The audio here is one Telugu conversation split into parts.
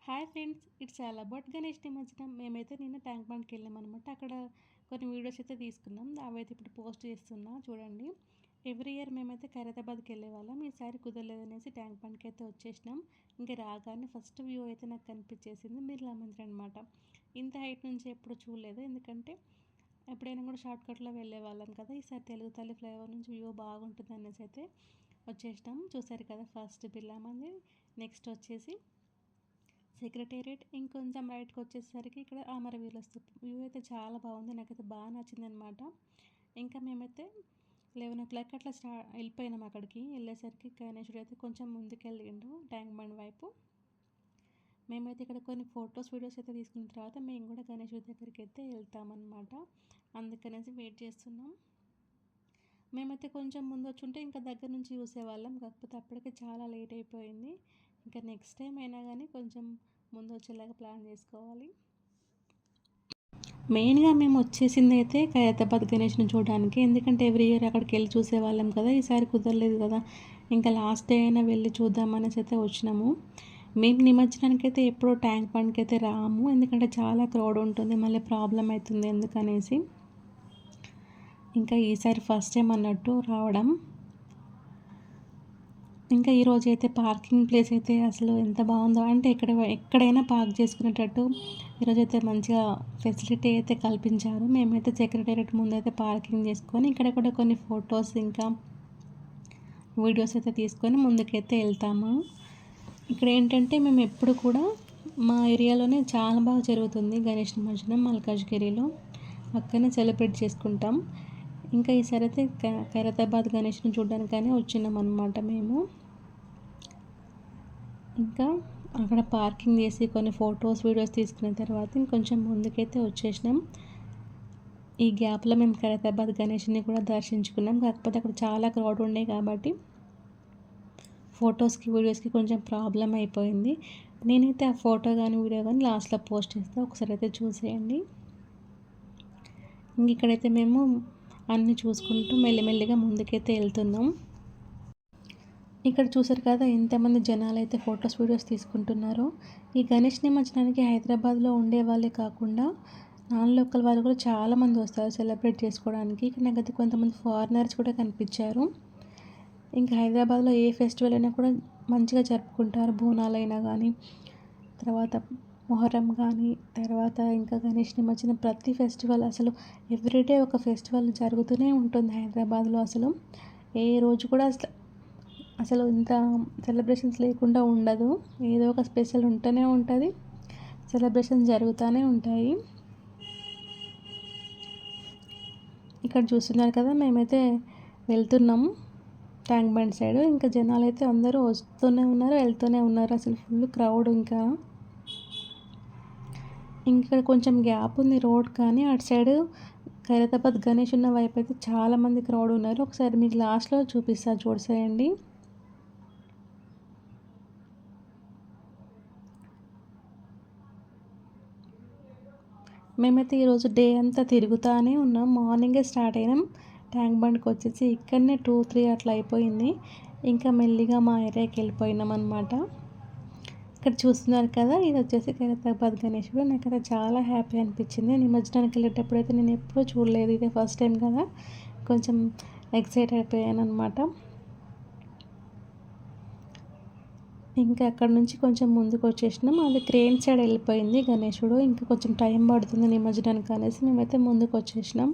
Hi friends, it's all about Ganesh నిమజ్జనం. మేమైతే నిన్న ట్యాంక్ బండ్కి వెళ్ళామన్నమాట. అక్కడ కొన్ని వీడియోస్ అయితే తీసుకున్నాం. అవైతే ఇప్పుడు పోస్ట్ చేస్తున్నా చూడండి. ఎవ్రీ ఇయర్ మేమైతే ఖైరతాబాద్కి వెళ్ళేవాళ్ళం. ఈసారి కుదరలేదనేసి ట్యాంక్ బండ్కి అయితే వచ్చేసినాం. ఇంకా రాగానే ఫస్ట్ వ్యూ అయితే నాకు కనిపించేసింది బిర్లా మందిర్ అనమాట. ఇంత హైట్ నుంచి ఎప్పుడు చూడలేదు, ఎందుకంటే ఎప్పుడైనా కూడా షార్ట్కట్లో వెళ్ళే వాళ్ళం కదా. ఈసారి తెలుగు తల్లి ఫ్లైఓవర్ నుంచి వ్యూ బాగుంటుంది అనేసి అయితే వచ్చేసినాం. చూసారు కదా, ఫస్ట్ బిర్లా మందిర్, నెక్స్ట్ వచ్చేసి సెక్రటేరియట్, ఇంకొంచెం రైట్కి వచ్చేసరికి ఇక్కడ అమరవీరుల స్తూపం. వ్యూ అయితే చాలా బాగుంది, నాకైతే బాగా నచ్చిందనమాట. ఇంకా మేమైతే 11 o'clock అట్లా వెళ్ళిపోయినాం. అక్కడికి వెళ్ళేసరికి గణేశుడు అయితే కొంచెం ముందుకెళ్ళిండు ట్యాంక్ బండ్ వైపు. మేమైతే ఇక్కడ కొన్ని ఫొటోస్ వీడియోస్ అయితే తీసుకున్న తర్వాత మేము కూడా గణేశుడి దగ్గరికి అయితే వెళ్తామన్నమాట. అందుకనేసి వెయిట్ చేస్తున్నాం. మేమైతే కొంచెం ముందు వచ్చుంటే ఇంకా దగ్గర నుంచి చూసేవాళ్ళం, కాకపోతే అప్పటికే చాలా లేట్ అయిపోయింది. ఇంకా నెక్స్ట్ టైం అయినా కానీ కొంచెం ముందు వచ్చేలాగా ప్లాన్ చేసుకోవాలి. మెయిన్గా మేము వచ్చేసింది అయితే ఖైరతాబాద్ గణేష్ని చూడడానికి, ఎందుకంటే ఎవ్రీ ఇయర్ అక్కడికి వెళ్ళి చూసేవాళ్ళం కదా. ఈసారి కుదరలేదు కదా, ఇంకా లాస్ట్ డే అయినా వెళ్ళి చూద్దామనేసి అయితే వచ్చినాము. మేము నిమజ్జనానికి అయితే ఎప్పుడో ట్యాంక్ బండ్కి అయితే రాము, ఎందుకంటే చాలా క్రౌడ్ ఉంటుంది, మళ్ళీ ప్రాబ్లం అవుతుంది ఎందుకనేసి. ఇంకా ఈసారి ఫస్ట్ టైం అన్నట్టు రావడం. ఇంకా ఈరోజు అయితే పార్కింగ్ ప్లేస్ అయితే అసలు ఎంత బాగుందో, అంటే ఎక్కడైనా పార్క్ చేసుకునేటట్టు ఈరోజైతే మంచిగా ఫెసిలిటీ అయితే కల్పించారు. మేమైతే సెక్రటేరియట్ ముందు అయితే పార్కింగ్ చేసుకొని ఇక్కడ కూడా కొన్ని ఫొటోస్ ఇంకా వీడియోస్ అయితే తీసుకొని ముందుకైతే వెళ్తాము. ఇక్కడ ఏంటంటే మేము ఎప్పుడు కూడా మా ఏరియాలోనే చాలా బాగా జరుగుతుంది గణేష్ నిమజ్జనం, మల్కాజ్గిరిలో అక్కడనే సెలబ్రేట్ చేసుకుంటాం. ఇంకా ఈసారి అయితే ఖైరతాబాద్ గణేష్ని చూడడానికనే వచ్చినాం అనమాట మేము. ఇంకా అక్కడ పార్కింగ్ చేసి కొన్ని ఫొటోస్ వీడియోస్ తీసుకున్న తర్వాత ఇంకొంచెం ముందుకైతే వచ్చేసినాం. ఈ గ్యాప్లో మేము ఖైరతాబాద్ గణేష్ని కూడా దర్శించుకున్నాం, కాకపోతే అక్కడ చాలా క్రౌడ్ ఉండే కాబట్టి ఫొటోస్కి వీడియోస్కి కొంచెం ప్రాబ్లం అయిపోయింది. నేనైతే ఆ ఫోటో కానీ వీడియో కానీ లాస్ట్లో పోస్ట్ చేస్తాను, ఒకసారి అయితే చూసేయండి. ఇంక ఇక్కడైతే మేము అన్నీ చూసుకుంటూ మెల్లిమెల్లిగా ముందుకైతే వెళ్తున్నాం. ఇక్కడ చూసారు కదా ఎంతమంది జనాలు అయితే ఫొటోస్ వీడియోస్ తీసుకుంటున్నారో. ఈ గణేష్ నిమజ్జనానికి హైదరాబాద్లో ఉండే వాళ్ళే కాకుండా నాన్ లోకల్ వాళ్ళు కూడా చాలామంది వస్తారు సెలబ్రేట్ చేసుకోవడానికి. ఇక్కడ నాకైతే కొంతమంది ఫారినర్స్ కూడా కనిపించారు. ఇంకా హైదరాబాద్లో ఏ ఫెస్టివల్ అయినా కూడా మంచిగా జరుపుకుంటారు, బోనాలైనా కానీ, తర్వాత మొహరం కానీ, తర్వాత ఇంకా గణేష్ నిమజ్జనం, ప్రతి ఫెస్టివల్ అసలు ఎవ్రీడే ఒక ఫెస్టివల్ జరుగుతూనే ఉంటుంది హైదరాబాద్లో. అసలు ఏ రోజు కూడా అసలు ఇంత సెలబ్రేషన్స్ లేకుండా ఉండదు, ఏదో ఒక స్పెషల్ ఉంటూనే ఉంటుంది, సెలబ్రేషన్స్ జరుగుతూనే ఉంటాయి. ఇక్కడ చూస్తున్నారు కదా, మేమైతే వెళ్తున్నాము ట్యాంక్ బండ్ సైడ్. ఇంకా జనాలు అయితే అందరూ వస్తూనే ఉన్నారు, వెళ్తూనే ఉన్నారు, అసలు ఫుల్ క్రౌడ్. ఇంకా కొంచెం గ్యాప్ ఉంది రోడ్, కానీ అటు సైడ్ ఖైరతాబాద్ గణేష్ ఉన్న వైపు అయితే చాలామంది క్రౌడ్ ఉన్నారు. ఒకసారి మీకు లాస్ట్లో చూపిస్తా చూసేయండి. మేమైతే ఈరోజు డే అంతా తిరుగుతూనే ఉన్నాం. మార్నింగే స్టార్ట్ అయినాం, ట్యాంక్ బండ్కి వచ్చేసి ఇక్కడనే 2-3 అట్లా అయిపోయింది. ఇంకా మెల్లిగా మా ఏరియాకి వెళ్ళిపోయినాం అనమాట. ఇక్కడ చూస్తున్నారు కదా, ఇది వచ్చేసి ఖైరతాబాద్ గణేశుడు. నాకైతే చాలా హ్యాపీ అనిపించింది. నిమజ్జనానికి వెళ్ళేటప్పుడు అయితే నేను ఎప్పుడూ చూడలేదు, ఇదే ఫస్ట్ టైం కదా, కొంచెం ఎక్సైట్ అయిపోయాను అనమాట. ఇంకా అక్కడ నుంచి కొంచెం ముందుకు వచ్చేసినాం. అది క్రేన్ సైడ్ వెళ్ళిపోయింది గణేశుడు, ఇంకా కొంచెం టైం పడుతుంది నిమజ్జనానికి అనేసి మేమైతే ముందుకు వచ్చేసినాం.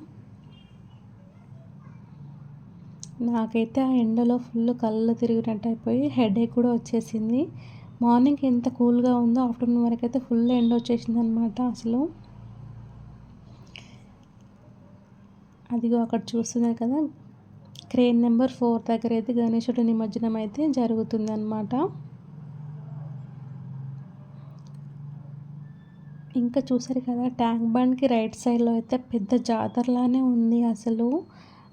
నాకైతే ఆ ఎండలో ఫుల్ కళ్ళు తిరిగినట్టు అయిపోయి హెడేక్ కూడా వచ్చేసింది. మార్నింగ్ ఎంత కూల్గా ఉందో ఆఫ్టర్నూన్ వరకు అయితే ఫుల్ ఎండ వచ్చేసింది అనమాట. అసలు అదిగో అక్కడ చూస్తున్నారు కదా, క్రేన్ నెంబర్ 4 దగ్గర అయితే గణేశుడి నిమజ్జనం అయితే జరుగుతుంది అనమాట. ఇంకా చూసారు కదా, ట్యాంక్ బండ్కి రైట్ సైడ్లో అయితే పెద్ద జాతరలానే ఉంది. అసలు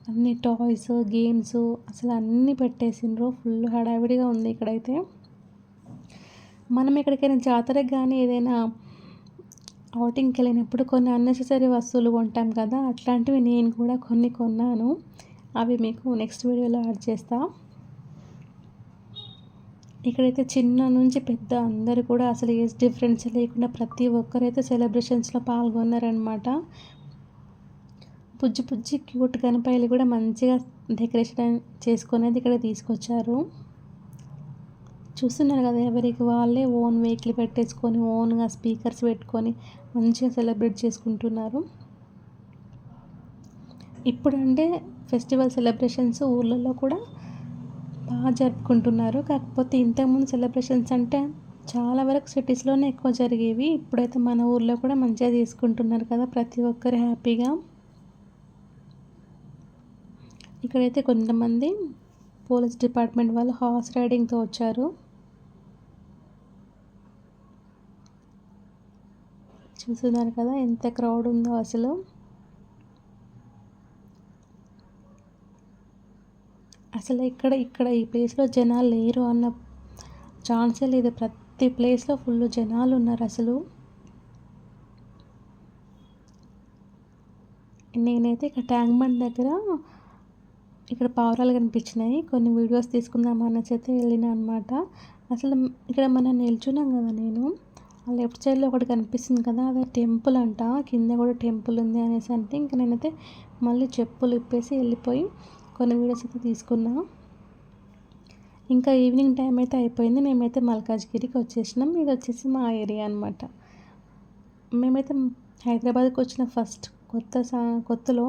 అన్ని టాయ్స్, గేమ్స్ అసలు అన్నీ పెట్టేసిండ్రు, ఫుల్ హడావిడిగా ఉంది ఇక్కడైతే. మనం ఎక్కడికైనా జాతరకు కానీ ఏదైనా అవుటింగ్కి వెళ్ళినప్పుడు కొన్ని అన్నెసెసరీ వస్తువులు కొంటాం కదా, అట్లాంటివి నేను కూడా కొన్ని కొన్నాను. అవి మీకు నెక్స్ట్ వీడియోలో యాడ్ చేస్తా. ఇక్కడైతే చిన్న నుంచి పెద్ద అందరూ కూడా అసలు ఏజ్ డిఫరెన్స్ లేకుండా ప్రతి ఒక్కరైతే సెలబ్రేషన్స్‌లో పాల్గొన్నారనమాట. బుజ్జి బుజ్జి క్యూట్ గణపయ్యలు కూడా మంచిగా డెకరేషన్ చేసుకొనేది ఇక్కడ తీసుకొచ్చారు. చూస్తున్నారు కదా! ఎవరికి వాళ్ళే ఓన్ వెహికల్ పెట్టేసుకొని, ఓన్‌గా స్పీకర్స్ పెట్టుకొని మంచిగా సెలబ్రేట్ చేసుకుంటున్నారు. ఇప్పుడంటే ఫెస్టివల్ సెలబ్రేషన్స్ ఊర్లలో కూడా బాగా జరుపుకుంటున్నారు. కాకపోతే ఇంతకుముందు సెలబ్రేషన్స్ అంటే చాలా వరకు సిటీస్‌లోనే ఎక్కువ జరిగేవి. ఇప్పుడైతే మన ఊర్లో కూడా మంచిగా చేసుకుంటున్నారు కదా! ప్రతి ఒక్కరు హ్యాపీగా. ఇక్కడైతే కొంతమంది పోలీస్ డిపార్ట్మెంట్ వాళ్ళు హార్స్ రైడింగ్‌తో వచ్చారు. చూస్తున్నారు కదా! ఎంత క్రౌడ్ ఉందో అసలు. అసలు ఇక్కడ ఈ ప్లేస్‌లో జనాలు లేరు అన్న ఛాన్సే లేదు. ప్రతి ప్లేస్‌లో ఫుల్ జనాలున్నారసలు. నేనైతే ఇక్కడ ట్యాంక్ బండ్ దగ్గర ఇక్కడ పావురాలు కనిపించినాయి. కొన్ని వీడియోస్ తీసుకుందాం అనేసైతే వెళ్ళినా అనమాట. అసలు ఇక్కడ మనం నిల్చున్నాం కదా నేను, ఆ లెఫ్ట్ సైడ్‌లో ఒకటి కనిపిస్తుంది కదా! అది టెంపుల్ అంట. కింద కూడా టెంపుల్ ఉంది అనేసి అంటే ఇంక నేనైతే మళ్ళీ చెప్పులు ఇప్పేసి వెళ్ళిపోయి కొన్ని వీడియోస్ అయితే తీసుకున్నా. ఇంకా ఈవినింగ్ టైం అయితే అయిపోయింది. మేమైతే మల్కాజ్గిరికి వచ్చేసినాం. ఇది వచ్చేసి మా ఏరియా అనమాట. మేమైతే హైదరాబాద్‌కి వచ్చిన ఫస్ట్ కొత్తలో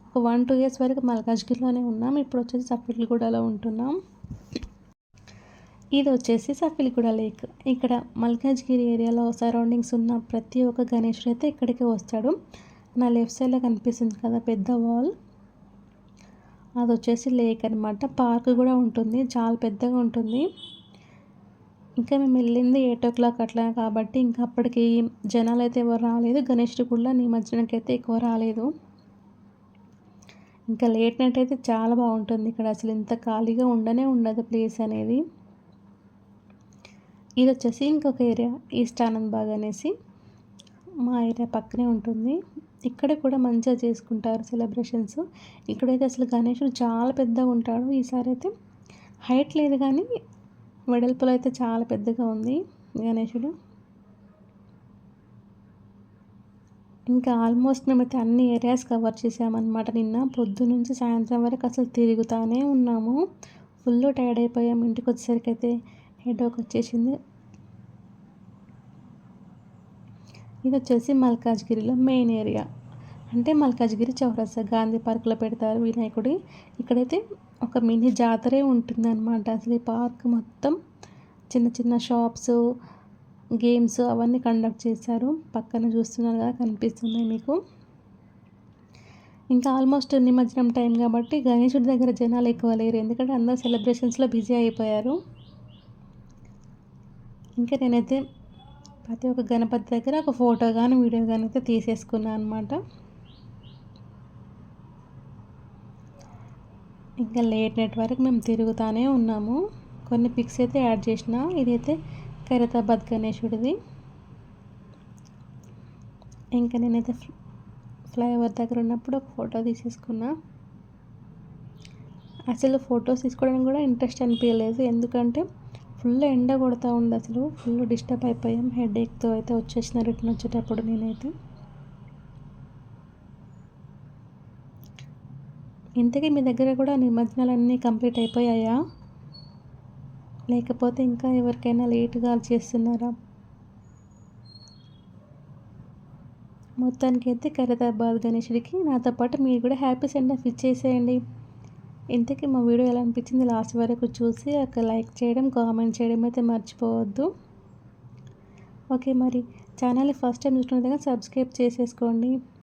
ఒక 1, 2 ఇయర్స్ వరకు మల్కాజ్గిరిలోనే ఉన్నాం. ఇప్పుడు వచ్చేసి సఫిలిగూడలో ఉంటున్నాం. ఇది వచ్చేసి సఫిలిగూడ లేక్. ఇక్కడ మల్కాజ్గిరి ఏరియాలో సరౌండింగ్స్ ఉన్న ప్రతి ఒక్క గణేశుడు అయితే ఇక్కడికే వస్తాడు. నా లెఫ్ట్ సైడ్‌లో కనిపిస్తుంది కదా పెద్ద వాల్, అది వచ్చేసి లేక్ అనమాట. పార్క్ కూడా ఉంటుంది. చాలా పెద్దగా ఉంటుంది. ఇంకా మేము వెళ్ళింది 8:00 అట్లా కాబట్టి ఇంకా అప్పటికి జనాలు అయితే ఎవరు రాలేదు. గణేశుడి గుడిలో నిమజ్జనానికి అయితే ఎక్కువ రాలేదు. ఇంకా లేట్ నైట్ అయితే చాలా బాగుంటుంది. ఇక్కడ అసలు ఇంత ఖాళీగా ఉండదు ప్లేస్ అనేది. ఇది వచ్చేసి ఇంకొక ఏరియా ఈస్ట్ ఆనందబాగ్ అనేసి మా ఏరియా పక్కనే ఉంటుంది. ఇక్కడ కూడా మంచిగా చేసుకుంటారు సెలబ్రేషన్స్. ఇక్కడైతే అసలు గణేశుడు చాలా పెద్దగా ఉంటాడు. ఈసారి అయితే హైట్ లేదు కానీ వెడల్పులో అయితే చాలా పెద్దగా ఉంది గణేశుడు. ఇంకా ఆల్మోస్ట్ మేమైతే అన్ని ఏరియాస్ కవర్ చేసామన్నమాట. నిన్న పొద్దునుంచి సాయంత్రం వరకు అసలు తిరుగుతానే ఉన్నాము. ఫుల్ టైర్డ్ అయిపోయాము. ఇంటికి వచ్చేసరికి అయితే హెడేక్ వచ్చేసింది. ఇది వచ్చేసి మల్కాజ్గిరిలో మెయిన్ ఏరియా. అంటే మల్కాజ్గిరి చౌరస్తా గాంధీ పార్క్లో పెడతారు వినాయకుడి. ఇక్కడైతే ఒక మినీ జాతరే ఉంటుందన్నమాట. అసలు ఈ పార్క్ మొత్తం చిన్న చిన్న షాప్స్, గేమ్స్ అవన్నీ కండక్ట్ చేశారు. పక్కన చూస్తున్నారు కదా, కనిపిస్తుంది మీకు. ఇంకా ఆల్మోస్ట్ నిమజ్జనం టైం కాబట్టి గణేశుడి దగ్గర జనాలు ఎక్కువ లేరు. ఎందుకంటే అందరూ సెలబ్రేషన్స్లో బిజీ అయిపోయారు. ఇంకా నేనైతే ప్రతి ఒక్క గణపతి దగ్గర ఒక ఫోటో కానీ వీడియో కానీ అయితే తీసేసుకున్నాను అనమాట. ఇంకా లేట్ నైట్ వరకు మేము తిరుగుతూనే ఉన్నాము. కొన్ని పిక్స్ అయితే యాడ్ చేసిన. ఇదైతే ఖైరతాబాద్ గణేశుడిది. ఇంకా నేనైతే ఫ్లైఓవర్ దగ్గర ఉన్నప్పుడు ఒక ఫోటో తీసేసుకున్నా. అసలు ఫొటోస్ తీసుకోవడానికి కూడా ఇంట్రెస్ట్ అనిపించలేదు. ఎందుకంటే ఫుల్ ఎండ కొడుతూ ఉంది. అసలు ఫుల్ డిస్టర్బ్ అయిపోయాం. హెడేక్తో అయితే వచ్చేసిన రిటర్న్ వచ్చేటప్పుడు నేనైతే. ఇంతకీ మీ దగ్గర కూడా నిమజ్జనాలన్నీ కంప్లీట్ అయిపోయాయా, లేకపోతే ఇంకా ఎవరికైనా లేట్గా చేస్తున్నారా? మొత్తానికి అయితే ఖైరతాబాద్ గణేశుడికి నాతో పాటు మీరు కూడా హ్యాపీ సెండ్ ఆఫ్ ఇచ్చేసేయండి. ఇంతకీ మా వీడియో ఎలా అనిపించింది లాస్ట్ వరకు చూసి ఒక లైక్ చేయడం, కామెంట్ చేయడం అయితే మర్చిపోవద్దు. ఓకే, మరి ఛానల్ని ఫస్ట్ టైం చూసినట్టుగా సబ్స్క్రైబ్ చేసేసుకోండి.